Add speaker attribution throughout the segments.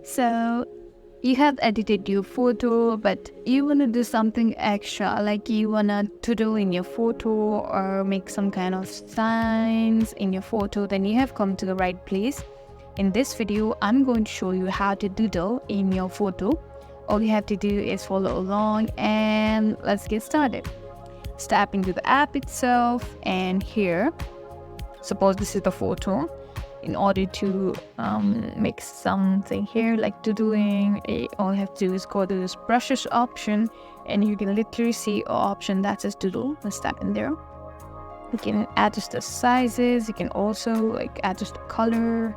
Speaker 1: So you have edited your photo, but you want to do something extra, like you want to doodle in your photo or make some kind of signs in your photo, then you have come to the right place. In this video, I'm going to show you how to doodle in your photo. All you have to do is follow along and let's get started. Step into the app itself, and here, suppose this is the photo. In order to make something here like doodling, all you have to do is go to this brushes option, and you can literally see an option that says doodle. Let's tap in there. You can adjust the sizes. You can also like adjust the color.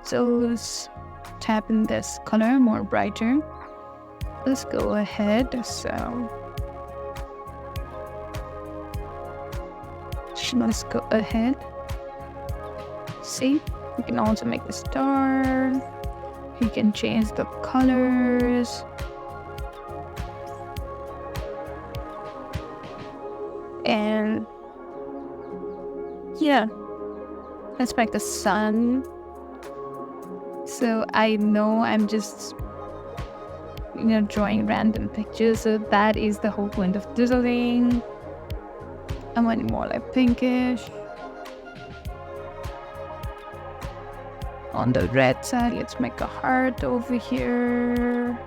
Speaker 1: So let's tap in this color more brighter. Let's go ahead. So let's go ahead. See, you can also make the star. You can change the colors. And yeah, let's make the sun. So I know I'm just drawing random pictures, so that is the whole point of doodling. I want it more like pinkish. On the red side, let's make a heart over here.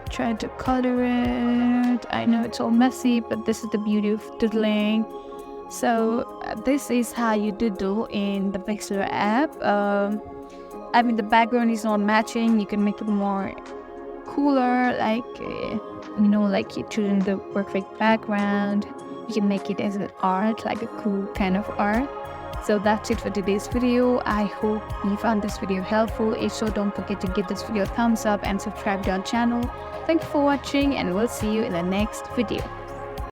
Speaker 1: Try to color it. I know it's all messy, but this is the beauty of doodling. So this is how you doodle in the Pixlr app. I mean, the background is not matching. You can make it more cooler, like like you're choosing the perfect background. You can make it as an art, like a cool kind of art. So that's it for today's video. I hope you found this video helpful. If so, don't forget to give this video a thumbs up and subscribe to our channel. Thank you for watching, and we'll see you in the next video.